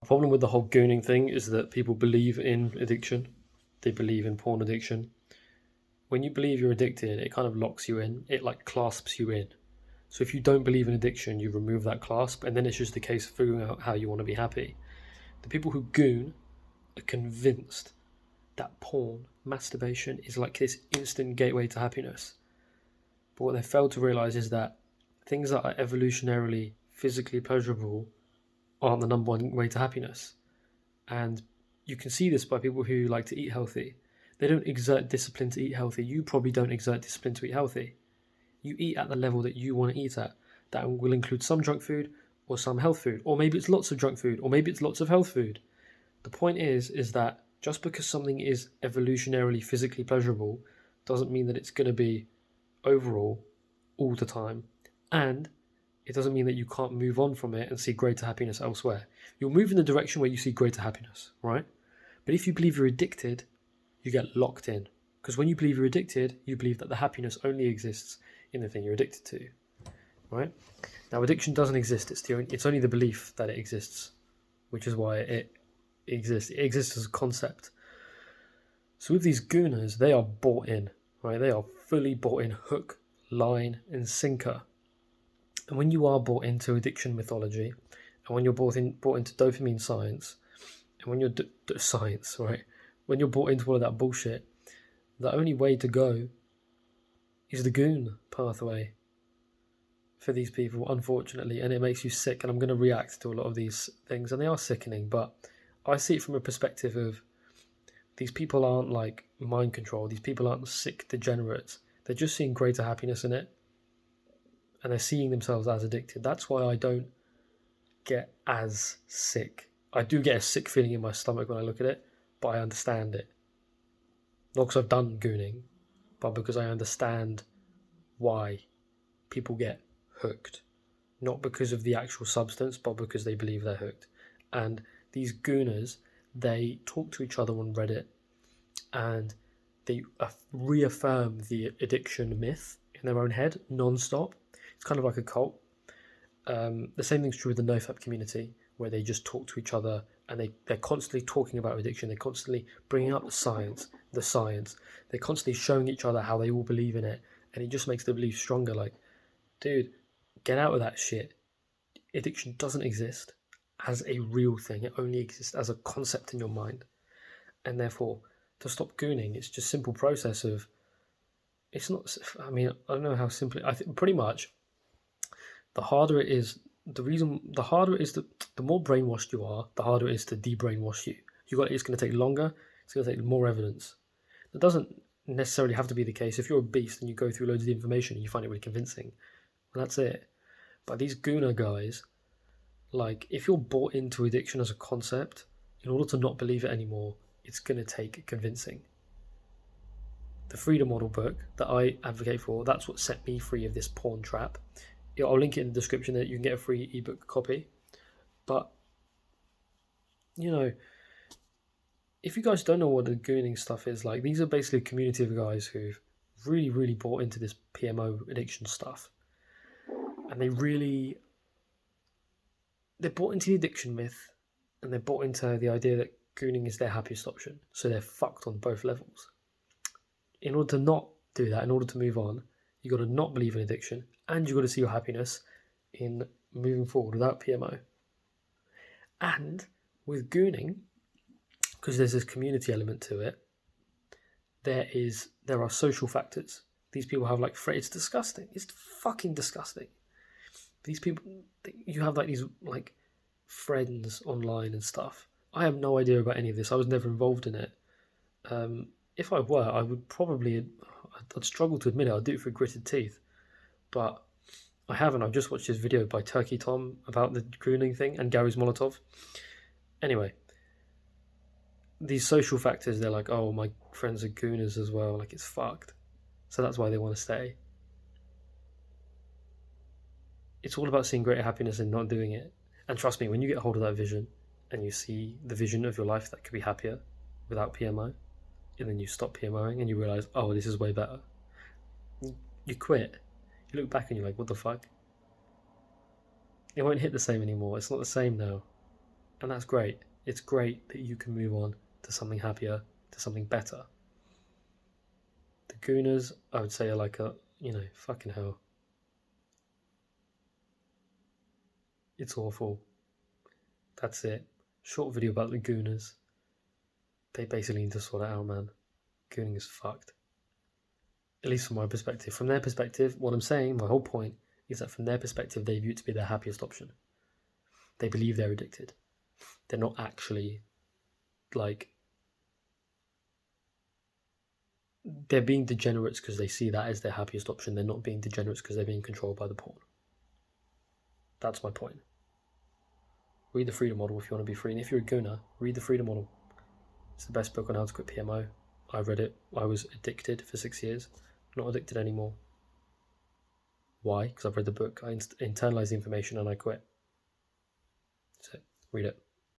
The problem with the whole gooning thing is that people believe in addiction. They believe in porn addiction. When you believe you're addicted, it kind of locks you in. It like clasps you in. So if you don't believe in addiction, you remove that clasp, and then it's just a case of figuring out how you want to be happy. The people who goon are convinced that porn, masturbation, is like this instant gateway to happiness. But what they fail to realize is that things that are evolutionarily, physically pleasurable aren't the number one way to happiness. And you can see this by people who like to eat healthy. They don't exert discipline to eat healthy. You probably don't exert discipline to eat healthy. You eat at the level that you want to eat at. That will include some junk food or some health food. Or maybe it's lots of junk food, or maybe it's lots of health food. The point is that just because something is evolutionarily, physically pleasurable doesn't mean that it's going to be overall all the time. And it doesn't mean that you can't move on from it and see greater happiness elsewhere. You'll move in the direction where you see greater happiness, right? But if you believe you're addicted, you get locked in. Because when you believe you're addicted, you believe that the happiness only exists in the thing you're addicted to, right? Now, addiction doesn't exist. It's only the belief that it exists, which is why it exists. It exists as a concept. So with these gooners, they are bought in, right? They are fully bought in, hook, line, and sinker. And when you are bought into addiction mythology, and when you're bought into dopamine science, and when you're science, right? When you're bought into all of that bullshit, the only way to go is the goon pathway for these people, unfortunately, and it makes you sick. And I'm going to react to a lot of these things, and they are sickening, but I see it from a perspective of these people aren't like mind control. These people aren't sick degenerates. They're just seeing greater happiness in it, and they're seeing themselves as addicted. That's why I don't get as sick. I do get a sick feeling in my stomach when I look at it, but I understand it. Not because I've done gooning, but because I understand why people get hooked. Not because of the actual substance, but because they believe they're hooked. And these gooners, they talk to each other on Reddit, and they reaffirm the addiction myth in their own head non-stop. It's kind of like a cult. The same thing's true with the NoFap community, where they just talk to each other, and they're constantly talking about addiction. They're constantly bringing up the science. They're constantly showing each other how they all believe in it, and it just makes the belief stronger. Like, dude, get out of that shit. Addiction doesn't exist as a real thing. It only exists as a concept in your mind. And therefore, to stop gooning, it's just simple process of, it's not, I mean, I don't know how simply, I think pretty much the harder it is, the more brainwashed you are, the harder it is to de-brainwash you. It's going to take longer, it's going to take more evidence. That doesn't necessarily have to be the case. If you're a beast and you go through loads of information and you find it really convincing, well, that's it. But these gooner guys, like, if you're bought into addiction as a concept, in order to not believe it anymore, it's going to take convincing. The Freedom Model book that I advocate for, that's what set me free of this porn trap. I'll link it in the description that you can get a free ebook copy. But, you know, if you guys don't know what the gooning stuff is, like, these are basically a community of guys who've really, really bought into this PMO addiction stuff. And they're bought into the addiction myth, and they're bought into the idea that gooning is their happiest option. So they're fucked on both levels. In order to not do that, in order to move on, you got to not believe in addiction, and you got to see your happiness in moving forward without PMO. And with gooning, because there's this community element to it, there are social factors. These people have like it's disgusting. It's fucking disgusting. These people, you have like these like friends online and stuff. I have no idea about any of this. I was never involved in it. If I were, I would probably, I'd struggle to admit it. I'd do it for gritted teeth. But I haven't. I've just watched this video by Turkey Tom about the gooning thing and Gary's Molotov. Anyway, these social factors, they're like, oh, my friends are gooners as well. Like, it's fucked. So that's why they want to stay. It's all about seeing greater happiness and not doing it. And trust me, when you get hold of that vision and you see the vision of your life that could be happier without PMO, and then you stop PMOing and you realize, oh, this is way better, you quit. You look back and you're like, what the fuck? It won't hit the same anymore. It's not the same now. And that's great. It's great that you can move on to something happier, to something better. The Gooners, I would say, are like a, fucking hell. It's awful. That's it. Short video about the Gooners. They basically need to sort it out, man. Gooning is fucked. At least from my perspective. From their perspective, what I'm saying, my whole point, is that from their perspective, they view it to be their happiest option. They believe they're addicted. They're not actually, they're being degenerates because they see that as their happiest option. They're not being degenerates because they're being controlled by the porn. That's my point. Read the Freedom Model if you want to be free. And if you're a gooner, read the Freedom Model. It's the best book on how to quit PMO. I read it. I was addicted for 6 years. Not addicted anymore. Why? Because I've read the book. I internalized the information and I quit. That's it. Read it.